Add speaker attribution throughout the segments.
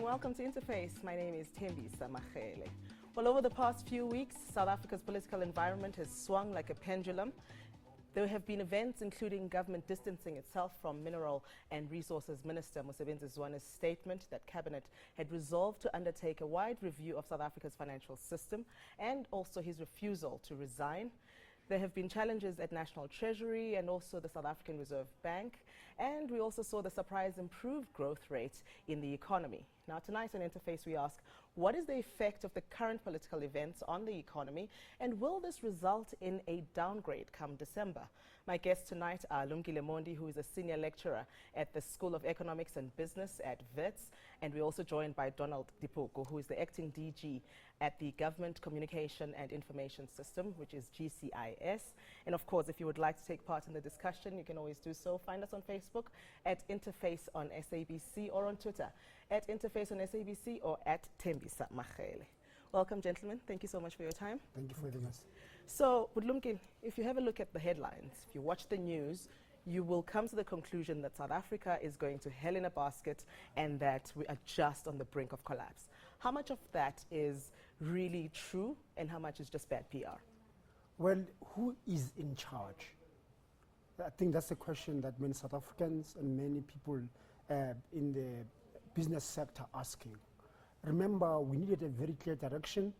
Speaker 1: welcome to Interface. My name is Tembisa Magele. Well, over the past few weeks, South Africa's political environment has swung like a pendulum. There have been events including government distancing itself from Mineral and Resources Minister Mosebenzi Zwane's statement that Cabinet had resolved to undertake a wide review of South Africa's financial system, and also his refusal to resign. There have been challenges at National Treasury and also the South African Reserve Bank, and we also saw the surprise improved growth rate in the economy. Now tonight on Interface we ask, what is the effect of the current political events on the economy, and will this result in a downgrade come December? My guests tonight are Lumkile Mondi, who is a senior lecturer at the School of Economics and Business at WITS, and we're also joined by Donald Dipoko, who is the acting DG at the Government Communication and Information System, which is GCIS. And of course, if you would like to take part in the discussion, you can always do so. Find us on Facebook at Interface on SABC, or on Twitter at Interface on SABC, or at Tembisa Magele. Welcome, gentlemen. Thank you so much for your time.
Speaker 2: Thank you for having us.
Speaker 1: So, Budlumkin, if you have a look at the headlines, if you watch the news, you will come to the conclusion that South Africa is going to hell in a basket and that we are just on the brink of collapse. How much of that is really true and how much is just bad PR?
Speaker 2: Well, who is in charge? I think that's a question that many South Africans and many people in the business sector are asking. Remember, we needed a very clear direction,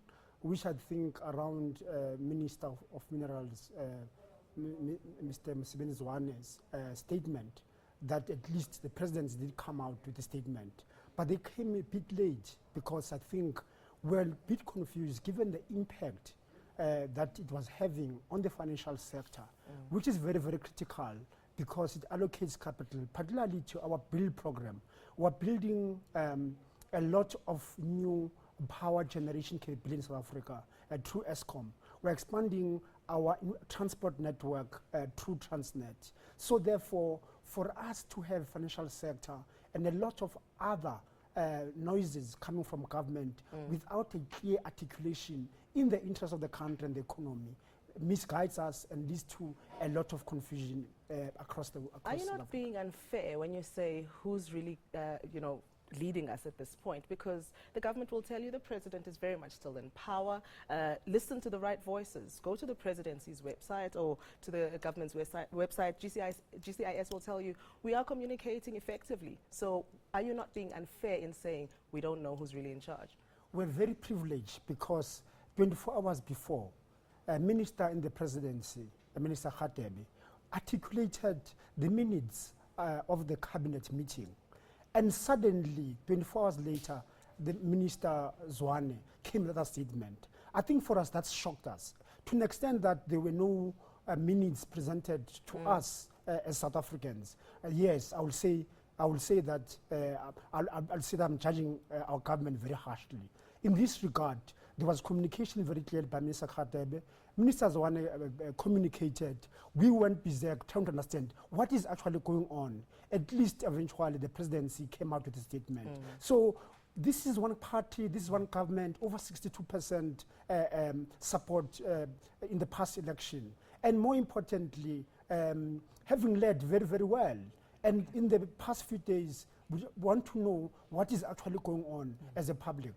Speaker 2: which I think around Minister of Minerals, Mr. Mosebenzi Zwane's statement, that at least the presidents did come out with a statement. But they came a bit late because I think we're a bit confused given the impact that it was having on the financial sector, which is very, very critical because it allocates capital, particularly to our build program. We're building a lot of new power generation capability in South Africa through Eskom. We're expanding our transport network through Transnet. So therefore, for us to have financial sector and a lot of other noises coming from government without a clear articulation in the interest of the country and the economy misguides us and leads to a lot of confusion across the
Speaker 1: Are you not being unfair when you say who's really, leading us at this point? Because the government will tell you the president is very much still in power. Listen to the right voices. Go to the presidency's website or to the government's website. GCIS will tell you we are communicating effectively. So are you not being unfair in saying we don't know who's really in charge?
Speaker 2: We're very privileged because 24 hours before, a minister in the presidency, Minister Khatebe, articulated the minutes of the cabinet meeting. And suddenly, 24 hours later, the Minister Zwane came with a statement. I think for us, that shocked us to an extent that there were no minutes presented to us as South Africans. Yes, I will say that I'll say that I'm judging our government very harshly. In this regard, there was communication very clear by Minister Khatebe. Minister Zwane communicated. We went berserk trying to understand what is actually going on. At least eventually the presidency came out with a statement. So this is one party, this is one government, over 62% support in the past election. And more importantly, having led very, very well. And in the past few days, we want to know what is actually going on as a public.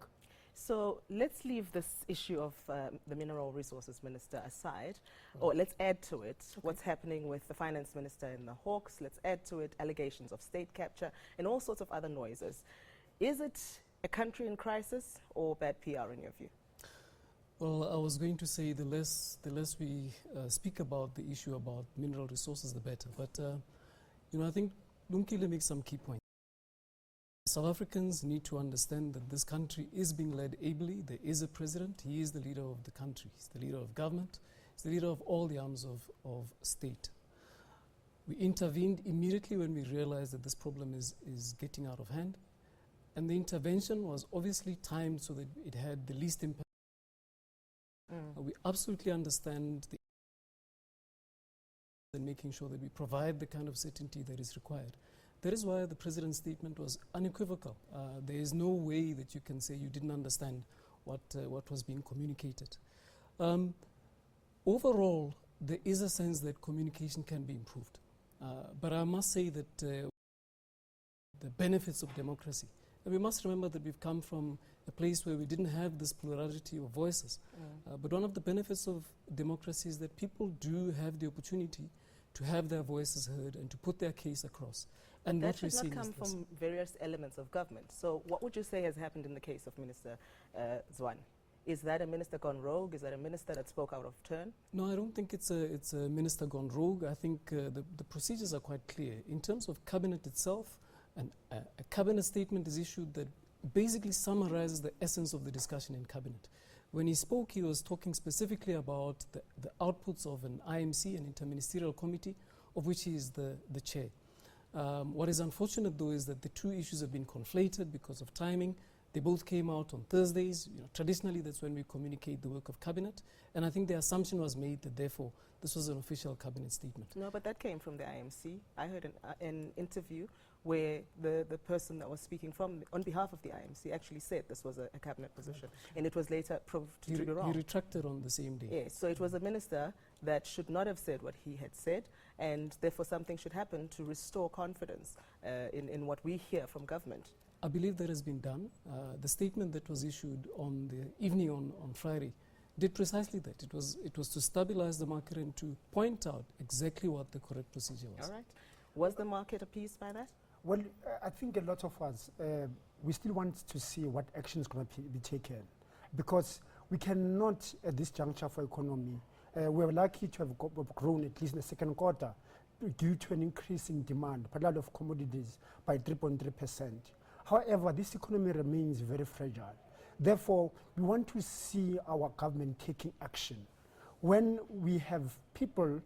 Speaker 1: So let's leave this issue of the Mineral Resources Minister aside, or let's add to it what's happening with the Finance Minister in the Hawks. Let's add to it allegations of state capture and all sorts of other noises. Is it a country in crisis or bad PR in your view?
Speaker 3: Well, I was going to say the less we speak about the issue about mineral resources, the better. But, I think Lumkile makes some key points. South Africans need to understand that this country is being led ably. There is a president. He is the leader of the country. He's the leader of government. He's the leader of all the arms of state. We intervened immediately when we realized that this problem is getting out of hand. And the intervention was obviously timed so that it had the least impact. We absolutely understand the and making sure that we provide the kind of certainty that is required. That is why the president's statement was unequivocal. There is no way that you can say you didn't understand what was being communicated. Overall, there is a sense that communication can be improved. But I must say that the benefits of democracy And we must remember that we've come from a place where we didn't have this plurality of voices. But one of the benefits of democracy is that people do have the opportunity to have their voices heard and to put their case across. And
Speaker 1: that
Speaker 3: what we're
Speaker 1: should not
Speaker 3: seeing
Speaker 1: come
Speaker 3: is this.
Speaker 1: from various elements of government. So what would you say has happened in the case of Minister Zwane? Is that a minister gone rogue? Is that a minister that spoke out of turn?
Speaker 3: No, I don't think it's a minister gone rogue. I think the procedures are quite clear. In terms of cabinet itself, a cabinet statement is issued that basically summarizes the essence of the discussion in cabinet. When he spoke, he was talking specifically about the outputs of an IMC, an interministerial committee, of which he is the chair. What is unfortunate, though, is that the two issues have been conflated because of timing. They both came out on Thursdays. Traditionally, that's when we communicate the work of cabinet. And I think the assumption was made that, therefore, this was an official cabinet statement.
Speaker 1: No, but that came from the IMC. I heard an interview where the person that was speaking on behalf of the IMC actually said this was a cabinet position. And it was later proved to be wrong.
Speaker 3: He retracted on the same day.
Speaker 1: Yes, so it was a minister that should not have said what he had said, and therefore something should happen to restore confidence in what we hear from government.
Speaker 3: I believe that has been done. The statement that was issued on the evening on Friday did precisely that. It was to stabilize the market and to point out exactly what the correct procedure was.
Speaker 1: All right. Was the market appeased by that?
Speaker 2: Well, I think a lot of us, we still want to see what action is going to be taken, because we cannot, at this juncture for economy, we're lucky to have grown at least in the second quarter due to an increase in demand, particularly of commodities, by 3.3%. However, this economy remains very fragile. Therefore, we want to see our government taking action. When we have people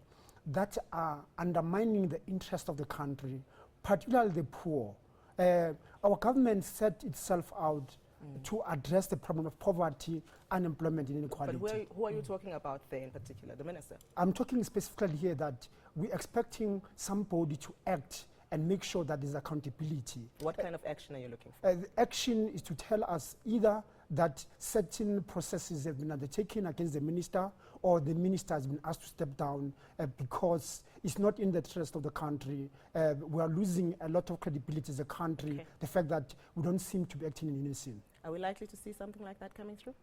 Speaker 2: that are undermining the interest of the country, particularly the poor, our government set itself out to address the problem of poverty, unemployment, and inequality.
Speaker 1: But who are you talking about there in particular, the minister?
Speaker 2: I'm talking specifically here that we're expecting somebody to act and make sure that there's accountability.
Speaker 1: What kind of action are you looking for?
Speaker 2: The action is to tell us either that certain processes have been undertaken against the minister, or the minister has been asked to step down because it's not in the interest of the country. We are losing a lot of credibility as a country,
Speaker 1: Okay.
Speaker 2: the fact that we don't seem to be acting in unison.
Speaker 1: Are we likely to see something like that coming through?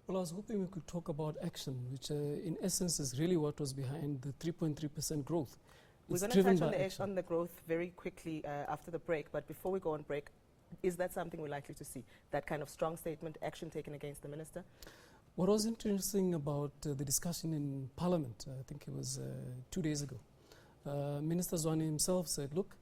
Speaker 3: Well, I was hoping we could talk about action, which in essence is really what was behind the 3.3% growth.
Speaker 1: We're
Speaker 3: It's
Speaker 1: going to
Speaker 3: driven
Speaker 1: touch
Speaker 3: by
Speaker 1: on the growth very quickly after the break, but before we go on break, is that something we're likely to see? That kind of strong statement, action taken against the minister?
Speaker 3: What was interesting about the discussion in Parliament, I think it was 2 days ago, Minister Zwane himself said, look,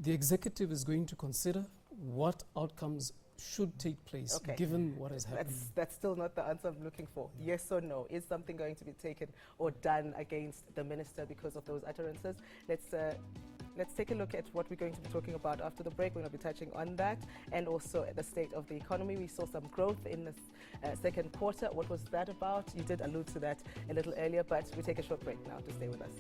Speaker 3: the executive is going to consider what outcomes should take place,
Speaker 1: Okay.
Speaker 3: given what has happened.
Speaker 1: That's still not the answer I'm looking for. Yes or no? Is something going to be taken or done against the minister because of those utterances? Let's take a look at what we're going to be talking about after the break. We're going to be touching on that and also the state of the economy. We saw some growth in the second quarter. What was that about? You did allude to that a little earlier, but we take a short break now to stay with us.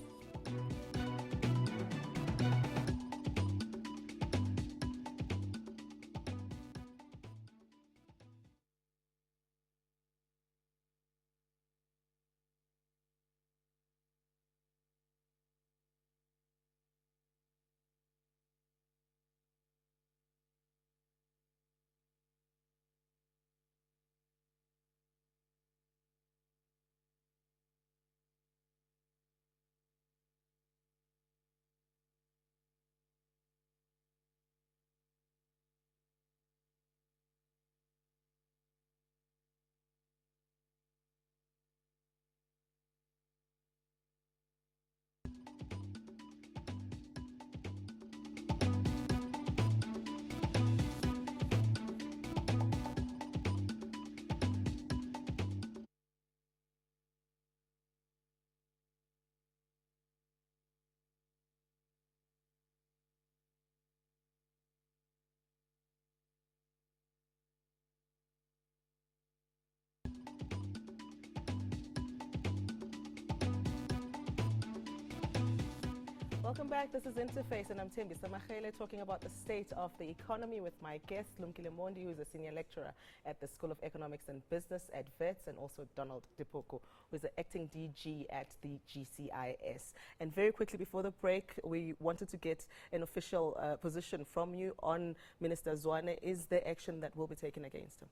Speaker 1: Welcome back. This is Interface, and I'm Thembi Samachele talking about the state of the economy with my guest, Lumkile Mondi, who is a senior lecturer at the School of Economics and Business at WITS, and also Donald Dipoko, who is the acting DG at the GCIS. And very quickly before the break, we wanted to get an official position from you on Minister Zwane. Is there action that will be taken against him?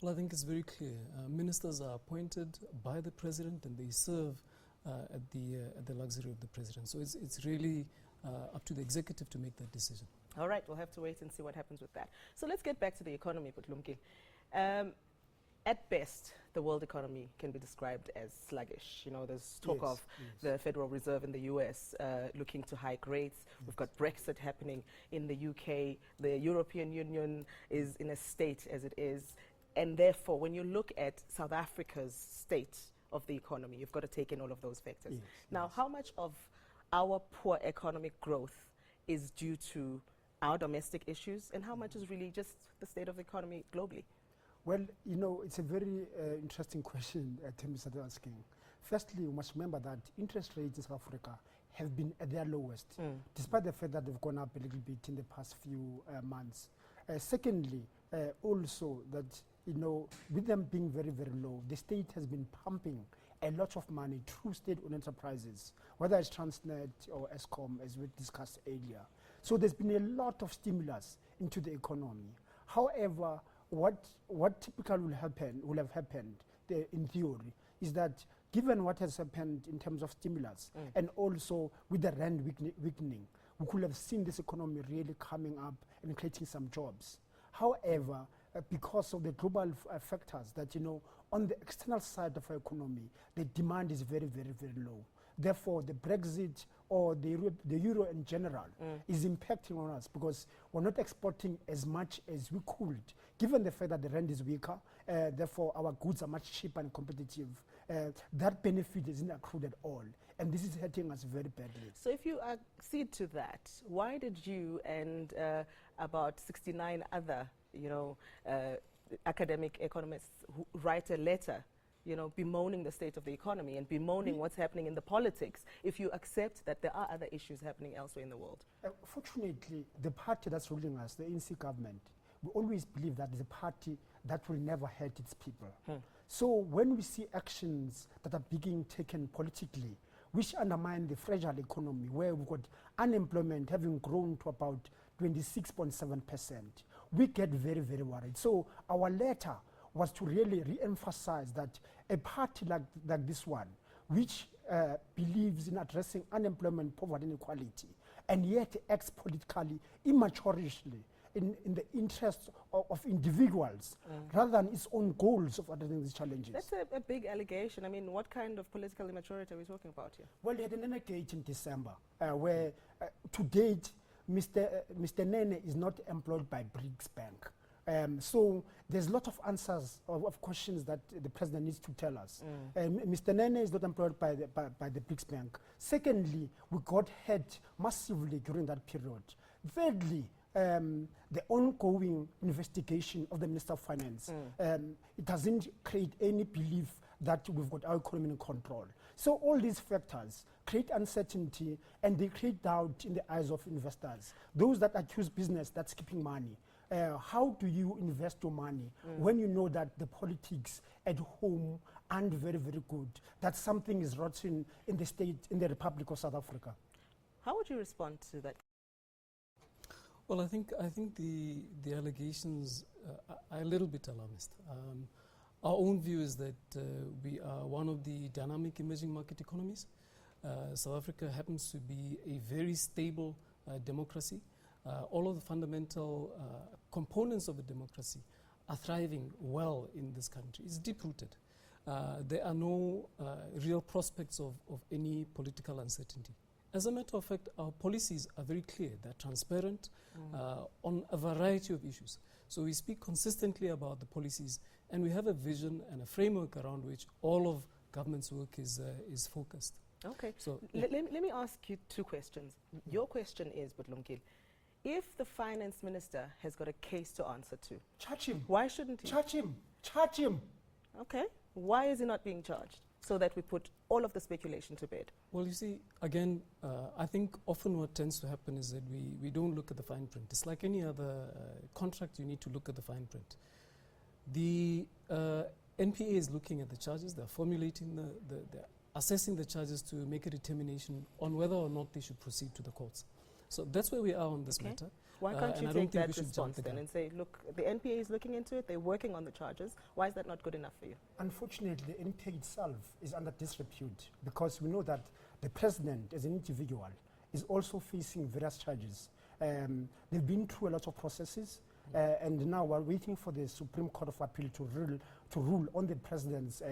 Speaker 3: Well, I think it's very clear. Ministers are appointed by the president, and they serve at the luxury of the president. So it's really up to the executive to make that decision.
Speaker 1: All right, we'll have to wait and see what happens with that. So let's get back to the economy, Lumkile. At best, the world economy can be described as sluggish. You know, there's talk of the Federal Reserve in the US looking to hike rates. We've got Brexit happening in the UK. The European Union is in a state as it is. And therefore, when you look at South Africa's state of the economy, you've got to take in all of those factors. Now, how much of our poor economic growth is due to our domestic issues, and how much is really just the state of the economy globally?
Speaker 2: Well, you know, it's a very interesting question Tim started asking. Firstly, we must remember that interest rates in South Africa have been at their lowest, despite the fact that they've gone up a little bit in the past few months. Secondly, also that, you know, with them being very, very low, the state has been pumping a lot of money through state-owned enterprises, whether it's Transnet or Eskom, as we discussed earlier. So there's been a lot of stimulus into the economy. However, what typically will have happened in theory is that given what has happened in terms of stimulus and also with the rand weakening, we could have seen this economy really coming up and creating some jobs. However, because of the global factors that, you know, on the external side of our economy, the demand is very, very, very low. Therefore, the Brexit or the euro in general is impacting on us because we're not exporting as much as we could, given the fact that the rand is weaker. Therefore, our goods are much cheaper and competitive. That benefit isn't accrued at all, and this is hurting us very badly.
Speaker 1: So if you accede to that, why did you and about 69 other, you know, academic economists who write a letter, you know, bemoaning the state of the economy and bemoaning what's happening in the politics, if you accept that there are other issues happening elsewhere in the world?
Speaker 2: Fortunately, the party that's ruling us, the ANC government, we always believe that is a party that will never hurt its people. So when we see actions that are being taken politically, which undermine the fragile economy, where we've got unemployment having grown to about 26.7%, we get very, very worried. So our letter was to really re-emphasize that a party like this one, which believes in addressing unemployment, poverty, and inequality, and yet acts politically immaturely in the interests of individuals rather than its own goals of addressing these challenges.
Speaker 1: That's a big allegation. I mean, what kind of political immaturity are we talking about here?
Speaker 2: Well, we had an engagement in December where, to date, Mr. Nene is not employed by BRICS Bank. So there's a lot of answers of questions that the president needs to tell us. Mr. Nene is not employed by the BRICS Bank. Secondly, we got hit massively during that period. Thirdly, the ongoing investigation of the Minister of Finance, it doesn't create any belief that we've got our economy in control. So all these factors create uncertainty and they create doubt in the eyes of investors. Those that accuse business that's keeping money. How do you invest your money when you know that the politics at home aren't very, very good, that something is rotten in the state, in the Republic of South Africa?
Speaker 1: How would you respond to that?
Speaker 3: Well, I think the allegations are a little bit alarmist. Our own view is that we are one of the dynamic emerging market economies. South Africa happens to be a very stable democracy. All of the fundamental components of the democracy are thriving well in this country. It's deep-rooted. There are no real prospects of any political uncertainty. As a matter of fact, our policies are very clear. They're transparent on a variety of issues. So we speak consistently about the policies, and we have a vision and a framework around which all of government's work is focused.
Speaker 1: Okay.
Speaker 3: So
Speaker 1: let me ask you two questions. Your question is, Lumkile, if the finance minister has got a case to answer to,
Speaker 2: Charge him.
Speaker 1: why shouldn't he?
Speaker 2: Charge him. Charge him.
Speaker 1: Okay. Why is he not being charged? so that we put all of the speculation to bed?
Speaker 3: Well, you see, again, I think often what tends to happen is that we don't look at the fine print. It's like any other contract, you need to look at the fine print. The NPA is looking at the charges, they're formulating they're assessing the charges to make a determination on whether or not they should proceed to the courts. So that's where we are on this matter.
Speaker 1: Why can't
Speaker 3: and
Speaker 1: you
Speaker 3: I don't
Speaker 1: take
Speaker 3: think
Speaker 1: that
Speaker 3: we should jump
Speaker 1: response
Speaker 3: the
Speaker 1: then
Speaker 3: gun.
Speaker 1: and say, look, the NPA is looking into it, they're working on the charges. Why is that not good enough for you?
Speaker 2: Unfortunately, the NPA itself is under disrepute because we know that the president, as an individual, is also facing various charges. They've been through a lot of processes, and now we're waiting for the Supreme Court of Appeal to rule on the president's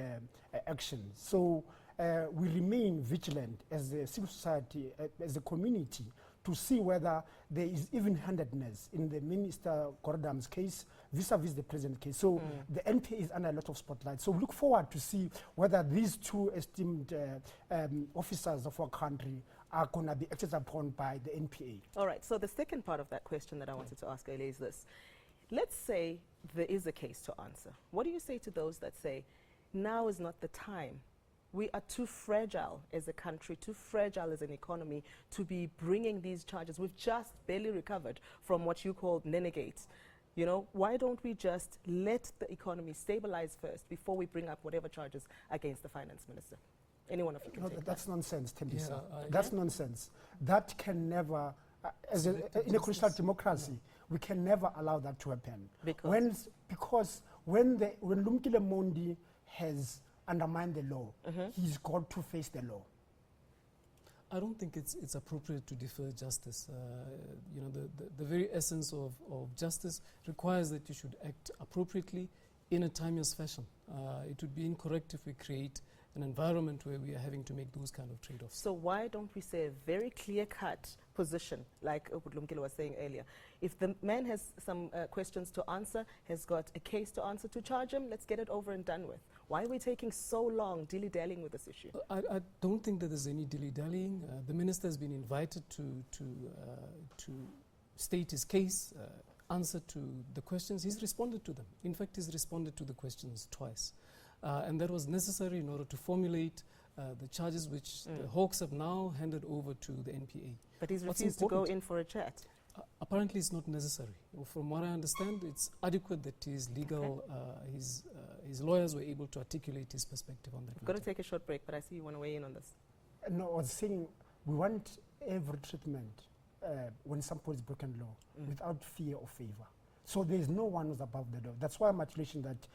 Speaker 2: actions. So we remain vigilant as a civil society, as a community, to see whether there is even-handedness in the Minister Gordam's case vis-a-vis the president's case. So the NPA is under a lot of spotlight. So we look forward to see whether these two esteemed officers of our country are going to be acted upon by the NPA.
Speaker 1: All right, so the second part of that question that I wanted to ask earlier is this. Let's say there is a case to answer. What do you say to those that say, now is not the time? We are too fragile as a country, too fragile as an economy to be bringing these charges. We've just barely recovered from what you called Nenegate. You know, why don't we just let the economy stabilize first before we bring up whatever charges against the finance minister? Any one of you can
Speaker 2: No,
Speaker 1: take
Speaker 2: that's nonsense, Tembisa.
Speaker 3: Yeah,
Speaker 2: That's nonsense. That can never, in a constitutional democracy, we can never allow that to happen. Because when Lumkile Mondi has undermined the law, he's got to face the law.
Speaker 3: I don't think it's appropriate to defer justice. You know, the very essence of justice requires that you should act appropriately in a timeless fashion. It would be incorrect if we create an environment where we are having to make those kind of trade-offs.
Speaker 1: So why don't we say a very clear-cut position, like Lumkile was saying earlier? If the man has some questions to answer, has got a case to answer to charge him, let's get it over and done with. Why are we taking so long dilly-dallying with this issue?
Speaker 3: I don't think that there's any dilly-dallying. The minister has been invited to state his case, answer to the questions. He's responded to them. In fact, he's responded to the questions twice. And that was necessary in order to formulate the charges which the Hawks have now handed over to the NPA.
Speaker 1: But he's refused to go in for a chat.
Speaker 3: Apparently it's not necessary. From what I understand, it's adequate that his legal, his lawyers were able to articulate his perspective on that.
Speaker 1: We've got to take a short break, but I see you want to weigh in on this.
Speaker 2: No, I was saying we want every treatment when somebody is broken law without fear or favor. So there is no one who's above the law. That's why I'm articulating that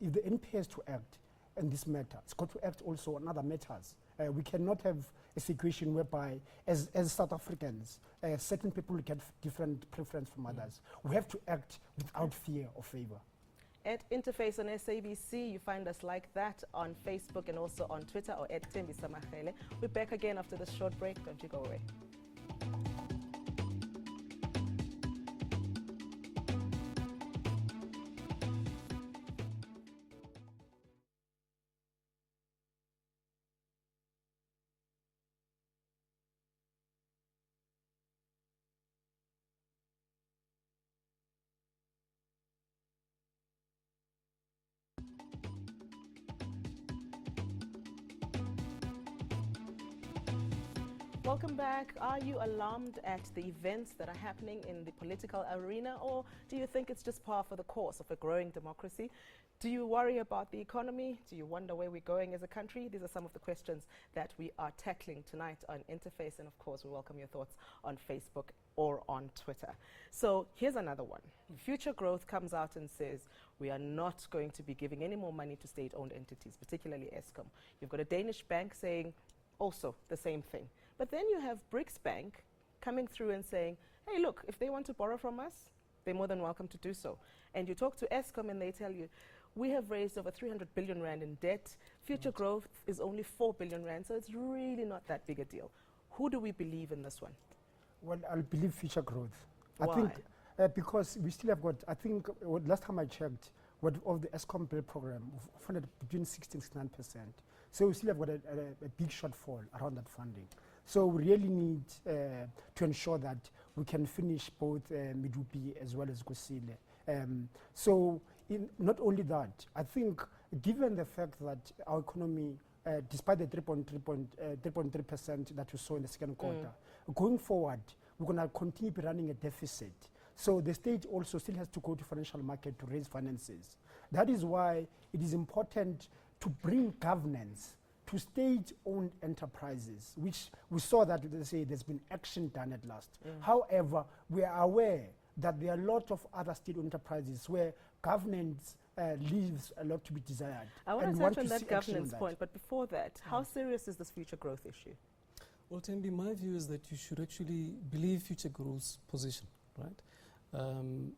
Speaker 2: if the NPA has to act in this matter, it's got to act also on other matters. We cannot have a situation whereby, as South Africans, certain people get different preference from others. We have to act without fear or favor.
Speaker 1: At Interface on SABC, you find us like that on Facebook and also on Twitter, or at Tembisa Mahele. We're back again after this short break. Don't you go away. Welcome back. Are you alarmed at the events that are happening in the political arena, or do you think it's just par for the course of a growing democracy? Do you worry about the economy? Do you wonder where we're going as a country? These are some of the questions that we are tackling tonight on Interface, and of course we welcome your thoughts on Facebook or on Twitter. So here's another one. Future Growth comes out and says we are not going to be giving any more money to state-owned entities, particularly Eskom. You've got a Danish bank saying also the same thing. But then you have BRICS Bank coming through and saying, hey, look, if they want to borrow from us, they're more than welcome to do so. And you talk to Eskom and they tell you, we have raised over 300 billion rand in debt. Future growth is only 4 billion rand, so it's really not that big a deal. Who do we believe in this one?
Speaker 2: Well, I'll believe future growth.
Speaker 1: Why?
Speaker 2: I think because we still have got, I think, last time I checked, of the Eskom bill program, we've funded between 60 and 69%. So we still have got a big shortfall around that funding. So we really need to ensure that we can finish both Medupi as well as Kusile. So not only that, I think given the fact that our economy despite the 3.3% that we saw in the second quarter. Going forward, we're going to continue running a deficit. So the state also still has to go to financial market to raise finances. That is why it is important to bring governance to state-owned enterprises, which we saw that they say there's been action done at last. However, we are aware that there are a lot of other state-owned enterprises where governance leaves a lot to be desired.
Speaker 1: I want to touch on that governance point, but before that, how serious is this future growth issue?
Speaker 3: Well, Tembi, my view is that you should actually believe future growth's position, right?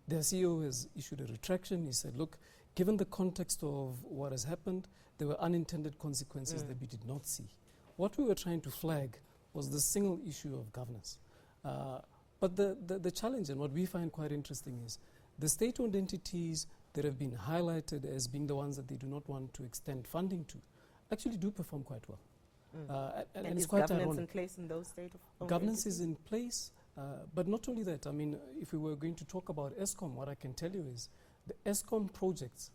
Speaker 3: Their CEO has issued a retraction. He said, look, given the context of what has happened, there were unintended consequences that we did not see. What we were trying to flag was the single issue of governance. But the challenge, and what we find quite interesting, is the state-owned entities that have been highlighted as being the ones that they do not want to extend funding to actually do perform quite well.
Speaker 1: And
Speaker 3: it's
Speaker 1: is
Speaker 3: quite
Speaker 1: governance
Speaker 3: ironic.
Speaker 1: in place in those state-owned
Speaker 3: Governance
Speaker 1: entities?
Speaker 3: is in place, but not only that. I mean, if we were going to talk about ESCOM, what I can tell you is the ESCOM projects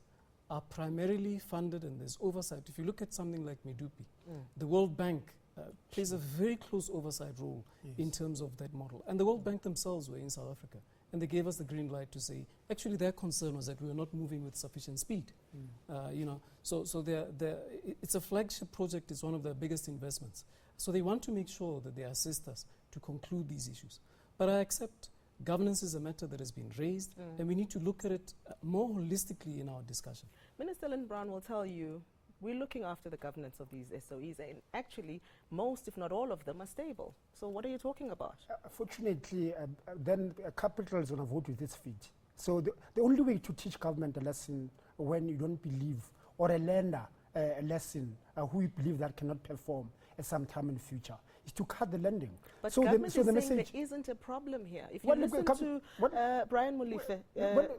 Speaker 3: are primarily funded and there's oversight. If you look at something like Medupi, the World Bank plays a very close oversight role in terms of that model. And the World Bank themselves were in South Africa, and they gave us the green light to say, actually their concern was that we were not moving with sufficient speed. You know, so it's a flagship project. It's one of the biggest investments. So they want to make sure that they assist us to conclude these issues. But I accept governance is a matter that has been raised, and we need to look at it more holistically in our discussion.
Speaker 1: Minister Lynn Brown will tell you, we're looking after the governance of these SOEs, and actually most, if not all of them, are stable. So what are you talking about?
Speaker 2: Fortunately, then capital is going to vote with its feet. So the only way to teach government a lesson when you don't believe, or a lender a lesson who you believe that cannot perform at some time in the future, is to cut the lending.
Speaker 1: But
Speaker 2: so
Speaker 1: government
Speaker 2: the
Speaker 1: is saying there isn't a problem here. If you
Speaker 2: What-
Speaker 1: listen
Speaker 2: what-
Speaker 1: to
Speaker 2: what-
Speaker 1: Brian Molefe,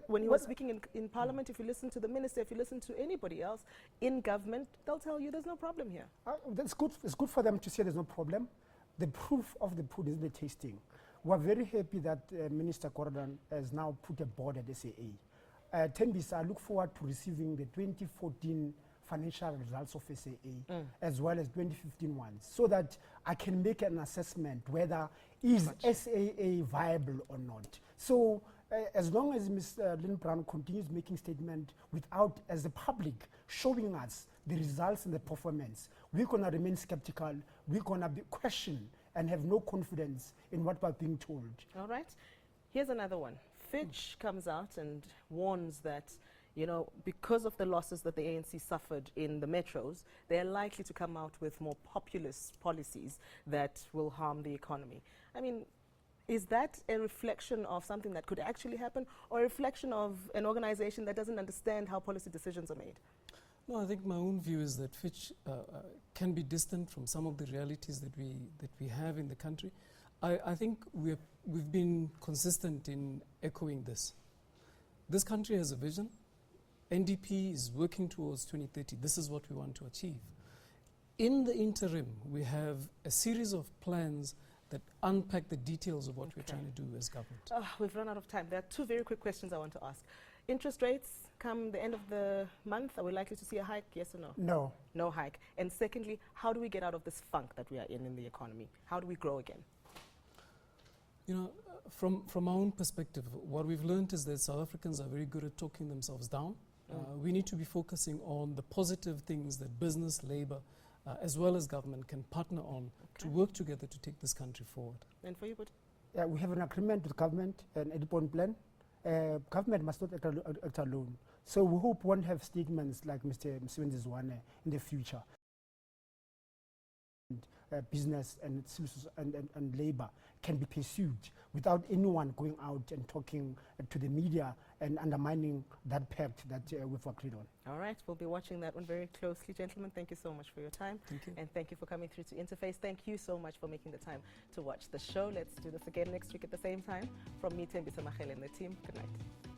Speaker 1: when he was speaking in Parliament, if you listen to the minister, if you listen to anybody else in government, they'll tell you there's no problem here.
Speaker 2: That's good. It's good for them to say there's no problem. The proof of the pudding is the tasting. We're very happy that Minister Gordon has now put a board at SAA. Tembisa, I look forward to receiving the 2014 financial results of SAA as well as 2015 ones, so that I can make an assessment whether is SAA viable or not. So as long as Ms. Lynn Brown continues making statements without, as the public, showing us the results and the performance, we're going to remain skeptical, we're going to question and have no confidence in what we're being told.
Speaker 1: All right. Here's another one. Fitch comes out and warns that, you know, because of the losses that the ANC suffered in the metros, they're likely to come out with more populist policies that will harm the economy. I mean, is that a reflection of something that could actually happen, or a reflection of an organization that doesn't understand how policy decisions are made?
Speaker 3: No, I think my own view is that Fitch can be distant from some of the realities that we have in the country. I think we've been consistent in echoing this. This country has a vision. NDP is working towards 2030. This is what we want to achieve. In the interim, we have a series of plans that unpack the details of what we're trying to do as government.
Speaker 1: We've run out of time. There are two very quick questions I want to ask. Interest rates come the end of the month. Are we likely to see a hike, yes or no?
Speaker 2: No.
Speaker 1: No hike. And secondly, how do we get out of this funk that we are in the economy? How do we grow again?
Speaker 3: You know, from our own perspective, what we've learned is that South Africans are very good at talking themselves down. We need to be focusing on the positive things that business, labor, as well as government can partner on to work together to take this country forward. And
Speaker 1: for you, but
Speaker 2: we have an agreement with government, an 8-point plan. Government must not act alone. So we hope we won't have statements like Mr. Msebenzi Zwane in the future. Business and labor can be pursued without anyone going out and talking to the media and undermining that pact that we've agreed on.
Speaker 1: All right, we'll be watching that one very closely. Gentlemen, thank you so much for your time.
Speaker 3: Thank you.
Speaker 1: And thank you for coming through to Interface. Thank you so much for making the time to watch the show. Let's do this again next week at the same time. From me, Tembisa Mahele, and the team, good night.